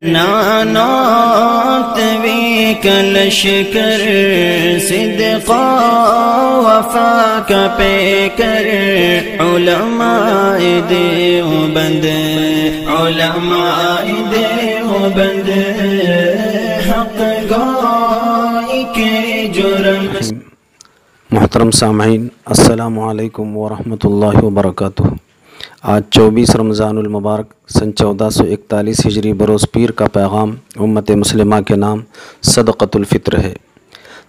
نانات وی کلشکر صدقا وفا کا پیکر علماء دیوبند دیوبند حق گواہی کے جرم۔ محترم سامعین، السلام علیکم ورحمۃ اللہ وبرکاتہ۔ آج 24 رمضان المبارک سن 1441 ہجری بروز پیر کا پیغام امت مسلمہ کے نام صدقۃ الفطر ہے۔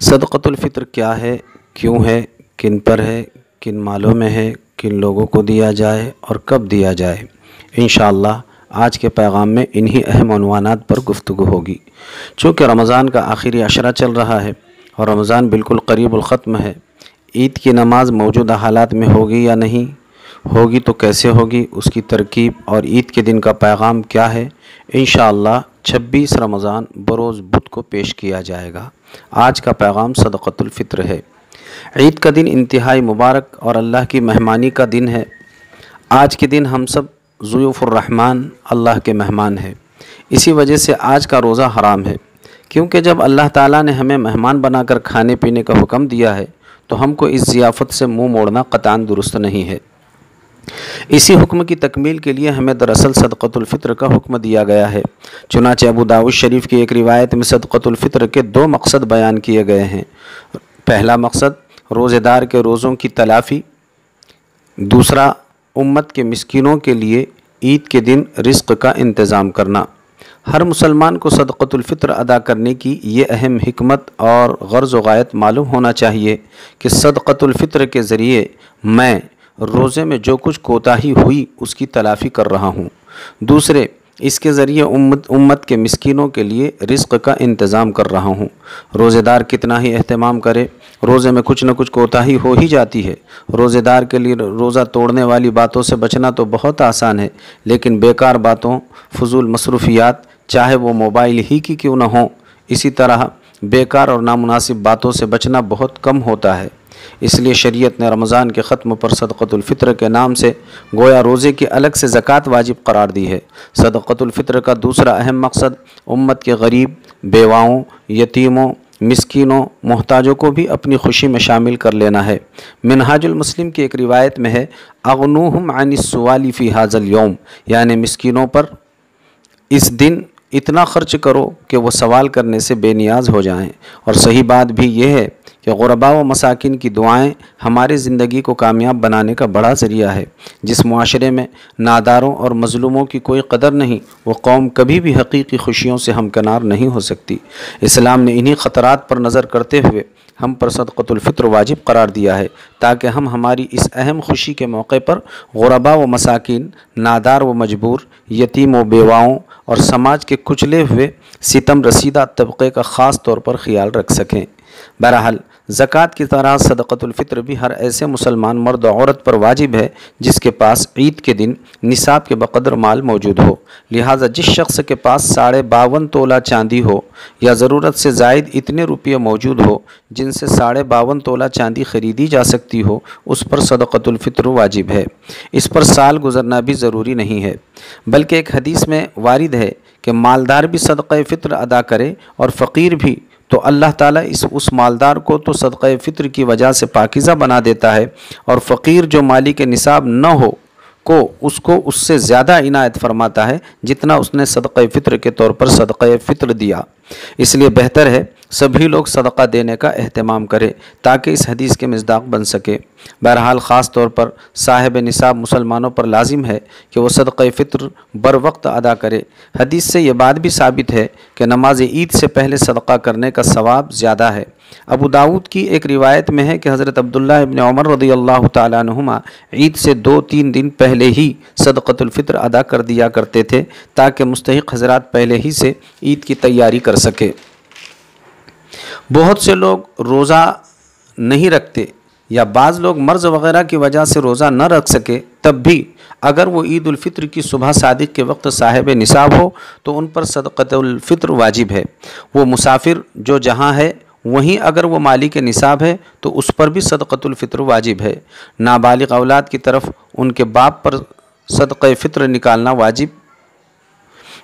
صدقۃ الفطر کیا ہے، کیوں ہے، کن پر ہے، کن مالوں میں ہے، کن لوگوں کو دیا جائے اور کب دیا جائے، انشاءاللہ آج کے پیغام میں انہی اہم عنوانات پر گفتگو ہوگی۔ چونکہ رمضان کا آخری عشرہ چل رہا ہے اور رمضان بالکل قریب الختم ہے، عید کی نماز موجودہ حالات میں ہوگی یا نہیں ہوگی تو کیسے ہوگی، اس کی ترکیب اور عید کے دن کا پیغام کیا ہے، انشاءاللہ 26 رمضان بروز بدھ کو پیش کیا جائے گا۔ آج کا پیغام صدقۃ الفطر ہے۔ عید کا دن انتہائی مبارک اور اللہ کی مہمانی کا دن ہے۔ آج کے دن ہم سب ضیوف الرحمن اللہ کے مہمان ہیں، اسی وجہ سے آج کا روزہ حرام ہے، کیونکہ جب اللہ تعالیٰ نے ہمیں مہمان بنا کر کھانے پینے کا حکم دیا ہے تو ہم کو اس ضیافت سے منہ موڑنا قطعاً درست نہیں ہے۔ اسی حکم کی تکمیل کے لیے ہمیں دراصل صدقۃ الفطر کا حکم دیا گیا ہے۔ چنانچہ ابو داؤد شریف کی ایک روایت میں صدقۃ الفطر کے 2 مقصد بیان کیے گئے ہیں۔ پہلا مقصد روزے دار کے روزوں کی تلافی، دوسرا امت کے مسکینوں کے لیے عید کے دن رزق کا انتظام کرنا۔ ہر مسلمان کو صدقۃ الفطر ادا کرنے کی یہ اہم حکمت اور غرض و غایت معلوم ہونا چاہیے کہ صدقۃ الفطر کے ذریعے میں روزے میں جو کچھ کوتاہی ہوئی اس کی تلافی کر رہا ہوں، دوسرے اس کے ذریعے امت کے مسکینوں کے لیے رزق کا انتظام کر رہا ہوں۔ روزے دار کتنا ہی اہتمام کرے، روزے میں کچھ نہ کچھ کوتاہی ہو ہی جاتی ہے۔ روزے دار کے لیے روزہ توڑنے والی باتوں سے بچنا تو بہت آسان ہے، لیکن بیکار باتوں، فضول مصروفیات، چاہے وہ موبائل ہی کی کیوں نہ ہوں، اسی طرح بیکار اور نامناسب باتوں سے بچنا بہت کم ہوتا ہے۔ اس لیے شریعت نے رمضان کے ختم پر صدقۃ الفطر کے نام سے گویا روزے کی الگ سے زکوٰۃ واجب قرار دی ہے۔ صدقۃ الفطر کا دوسرا اہم مقصد امت کے غریب، بیواؤں، یتیموں، مسکینوں، محتاجوں کو بھی اپنی خوشی میں شامل کر لینا ہے۔ منہاج المسلم کی ایک روایت میں ہے اغنوہم عن السؤال فی ھذا اليوم، یعنی مسکینوں پر اس دن اتنا خرچ کرو کہ وہ سوال کرنے سے بے نیاز ہو جائیں۔ اور صحیح بات بھی یہ ہے کہ غرباء و مساکین کی دعائیں ہماری زندگی کو کامیاب بنانے کا بڑا ذریعہ ہے۔ جس معاشرے میں ناداروں اور مظلوموں کی کوئی قدر نہیں، وہ قوم کبھی بھی حقیقی خوشیوں سے ہمکنار نہیں ہو سکتی۔ اسلام نے انہی خطرات پر نظر کرتے ہوئے ہم پر صدقۃ الفطر واجب قرار دیا ہے، تاکہ ہم ہماری اس اہم خوشی کے موقع پر غرباء و مساکین، نادار و مجبور، یتیم و بیواؤں اور سماج کے کچلے ہوئے ستم رسیدہ طبقے کا خاص طور پر خیال رکھ سکیں۔ بہرحال زکوٰۃ کی طرح صدقۃ الفطر بھی ہر ایسے مسلمان مرد و عورت پر واجب ہے جس کے پاس عید کے دن نصاب کے بقدر مال موجود ہو۔ لہٰذا جس شخص کے پاس 52.5 تولہ چاندی ہو یا ضرورت سے زائد اتنے روپیے موجود ہو جن سے 52.5 تولہ چاندی خریدی جا سکتی ہو، اس پر صدقۃ الفطر واجب ہے۔ اس پر سال گزرنا بھی ضروری نہیں ہے، بلکہ ایک حدیث میں وارد ہے کہ مالدار بھی صدقہ فطر ادا کرے اور فقیر بھی، تو اللہ تعالیٰ اس مالدار کو تو صدقہ فطر کی وجہ سے پاکیزہ بنا دیتا ہے، اور فقیر جو مالک نصاب نہ ہو کو اس سے زیادہ عنایت فرماتا ہے جتنا اس نے صدقہ فطر کے طور پر صدقہ فطر دیا۔ اس لیے بہتر ہے سبھی لوگ صدقہ دینے کا اہتمام کریں تاکہ اس حدیث کے مصداق بن سکے۔ بہرحال خاص طور پر صاحب نصاب مسلمانوں پر لازم ہے کہ وہ صدقہ فطر بر وقت ادا کرے۔ حدیث سے یہ بات بھی ثابت ہے کہ نماز عید سے پہلے صدقہ کرنے کا ثواب زیادہ ہے۔ ابو داؤد کی ایک روایت میں ہے کہ حضرت عبداللہ ابن عمر رضی اللہ تعالیٰ عنہما عید سے 2-3 دن پہلے ہی صدقۃ الفطر ادا کر دیا کرتے تھے تاکہ مستحق حضرات پہلے ہی سے عید کی تیاری کر سکے۔ بہت سے لوگ روزہ نہیں رکھتے یا بعض لوگ مرض وغیرہ کی وجہ سے روزہ نہ رکھ سکے، تب بھی اگر وہ عید الفطر کی صبح صادق کے وقت صاحب نصاب ہو تو ان پر صدقۃ الفطر واجب ہے۔ وہ مسافر جو جہاں ہے وہیں اگر وہ مالک نصاب ہے تو اس پر بھی صدقۃ الفطر واجب ہے۔ نابالغ اولاد کی طرف ان کے باپ پر صدقہ فطر نکالنا واجب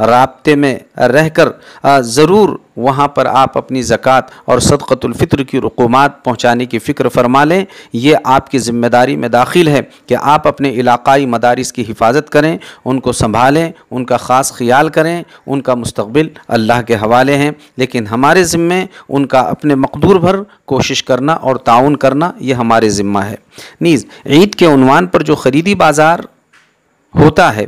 رابطے میں رہ کر ضرور وہاں پر آپ اپنی زکوٰۃ اور صدقۃ الفطر کی رقومات پہنچانے کی فکر فرما لیں۔ یہ آپ کی ذمہ داری میں داخل ہے کہ آپ اپنے علاقائی مدارس کی حفاظت کریں، ان کو سنبھالیں، ان کا خاص خیال کریں، ان کا مستقبل اللہ کے حوالے ہیں، لیکن ہمارے ذمے ان کا اپنے مقدور بھر کوشش کرنا اور تعاون کرنا یہ ہمارے ذمہ ہے۔ نیز عید کے عنوان پر جو خریدی بازار ہوتا ہے،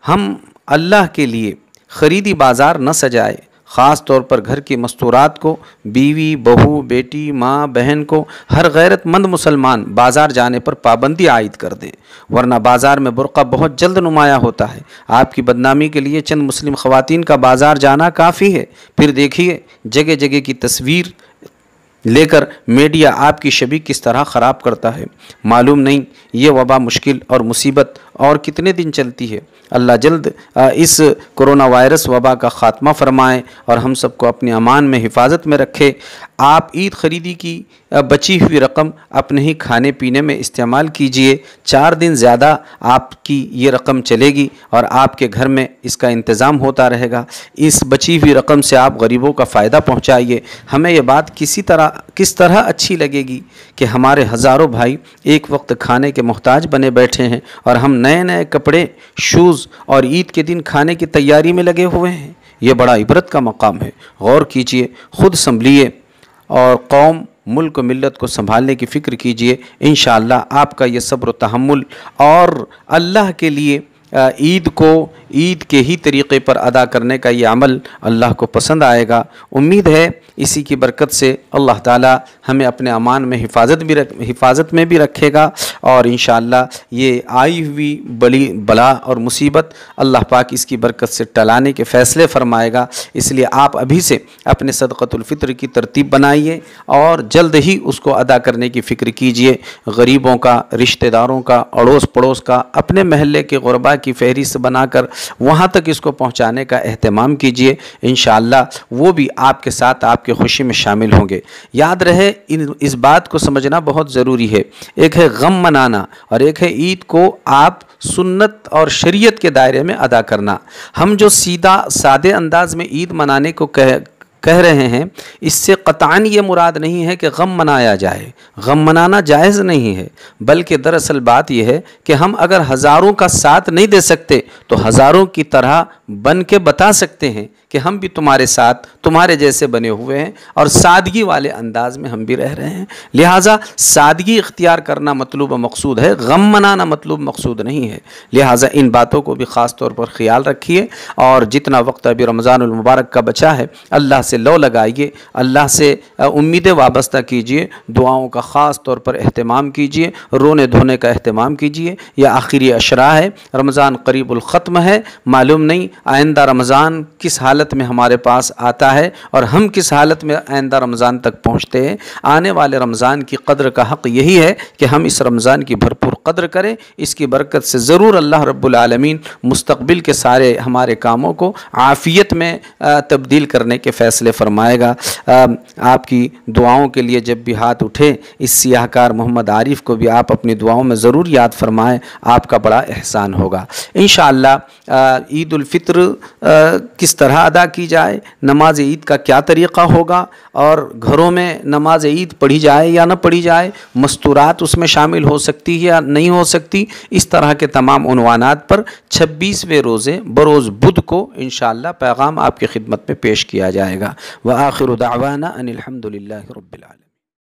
ہم اللہ کے لیے خریدی بازار نہ سجائے، خاص طور پر گھر کی مستورات کو، بیوی، بہو، بیٹی، ماں، بہن کو ہر غیرت مند مسلمان بازار جانے پر پابندی عائد کر دیں، ورنہ بازار میں برقع بہت جلد نمایاں ہوتا ہے۔ آپ کی بدنامی کے لیے چند مسلم خواتین کا بازار جانا کافی ہے، پھر دیکھیے جگہ جگہ کی تصویر لے کر میڈیا آپ کی شبیہ کس طرح خراب کرتا ہے۔ معلوم نہیں یہ وبا مشکل اور مصیبت اور کتنے دن چلتی ہے۔ اللہ جلد اس کرونا وائرس وبا کا خاتمہ فرمائے اور ہم سب کو اپنے امان میں حفاظت میں رکھے۔ آپ عید خریدی کی بچی ہوئی رقم اپنے ہی کھانے پینے میں استعمال کیجئے، 4 دن زیادہ آپ کی یہ رقم چلے گی اور آپ کے گھر میں اس کا انتظام ہوتا رہے گا۔ اس بچی ہوئی رقم سے آپ غریبوں کا فائدہ پہنچائیے۔ ہمیں یہ بات کس طرح اچھی لگے گی کہ ہمارے ہزاروں بھائی ایک وقت کھانے کے محتاج بنے بیٹھے ہیں اور ہم نئے نئے کپڑے، شوز اور عید کے دن کھانے کی تیاری میں لگے ہوئے ہیں۔ یہ بڑا عبرت کا مقام ہے۔ غور کیجئے، خود سنبھلیے اور قوم، ملک و ملت کو سنبھالنے کی فکر کیجئے۔ انشاءاللہ آپ کا یہ صبر و تحمل اور اللہ کے لیے عید کو عید کے ہی طریقے پر ادا کرنے کا یہ عمل اللہ کو پسند آئے گا۔ امید ہے اسی کی برکت سے اللہ تعالی ہمیں اپنے امان میں حفاظت میں بھی رکھے گا، اور انشاءاللہ یہ آئی ہوئی بڑی بلا اور مصیبت اللہ پاک اس کی برکت سے ٹلانے کے فیصلے فرمائے گا۔ اس لیے آپ ابھی سے اپنے صدقۃ الفطر کی ترتیب بنائیے اور جلد ہی اس کو ادا کرنے کی فکر کیجئے۔ غریبوں کا، رشتہ داروں کا، اڑوس پڑوس کا، اپنے محلے کے غربا کی فہرست بنا کر وہاں تک اس کو پہنچانے کا اہتمام کیجئے۔ انشاءاللہ وہ بھی آپ کے ساتھ آپ کی خوشی میں شامل ہوں گے۔ یاد رہے اس بات کو سمجھنا بہت ضروری ہے، ایک ہے غم منانا اور ایک ہے عید کو آپ سنت اور شریعت کے دائرے میں ادا کرنا۔ ہم جو سادے انداز میں عید منانے کو کہہ رہے ہیں، اس سے قطعاً یہ مراد نہیں ہے کہ غم منایا جائے۔ غم منانا جائز نہیں ہے، بلکہ دراصل بات یہ ہے کہ ہم اگر ہزاروں کا ساتھ نہیں دے سکتے تو ہزاروں کی طرح بن کے بتا سکتے ہیں کہ ہم بھی تمہارے ساتھ تمہارے جیسے بنے ہوئے ہیں اور سادگی والے انداز میں ہم بھی رہ رہے ہیں۔ لہٰذا سادگی اختیار کرنا مطلوب و مقصود ہے، غم منانا مطلوب مقصود نہیں ہے۔ لہٰذا ان باتوں کو بھی خاص طور پر خیال رکھیے، اور جتنا وقت ابھی رمضان المبارک کا بچا ہے اللہ سے لو لگائیے، اللہ سے امیدیں وابستہ کیجئے، دعاؤں کا خاص طور پر اہتمام کیجئے، رونے دھونے کا اہتمام کیجئے۔ یہ آخری اشرا ہے، رمضان قریب الختم ہے، معلوم نہیں آئندہ رمضان کس حالت میں ہمارے پاس آتا ہے اور ہم کس حالت میں آئندہ رمضان تک پہنچتے ہیں۔ آنے والے رمضان کی قدر کا حق یہی ہے کہ ہم اس رمضان کی بھرپور قدر کریں، اس کی برکت سے ضرور اللہ رب العالمین مستقبل کے سارے ہمارے کاموں کو عافیت میں تبدیل کرنے کے فیصلے فرمائے گا۔ آپ کی دعاؤں کے لیے جب بھی ہاتھ اٹھے، اس سیاہ کار محمد عارف کو بھی آپ اپنی دعاؤں میں ضرور یاد فرمائیں، آپ کا بڑا احسان ہوگا۔ انشاءاللہ عید الفطر کس طرح ادا کی جائے، نماز عید کا کیا طریقہ ہوگا، اور گھروں میں نماز عید پڑھی جائے یا نہ پڑھی جائے، مستورات اس میں شامل ہو سکتی ہے یا نہیں ہو سکتی، اس طرح کے تمام عنوانات پر 26ویں روزے بروز بدھ کو انشاءاللہ پیغام آپ کی خدمت میں پیش کیا جائے گا۔ وآخر دعوانا ان الحمد للہ رب العالمین۔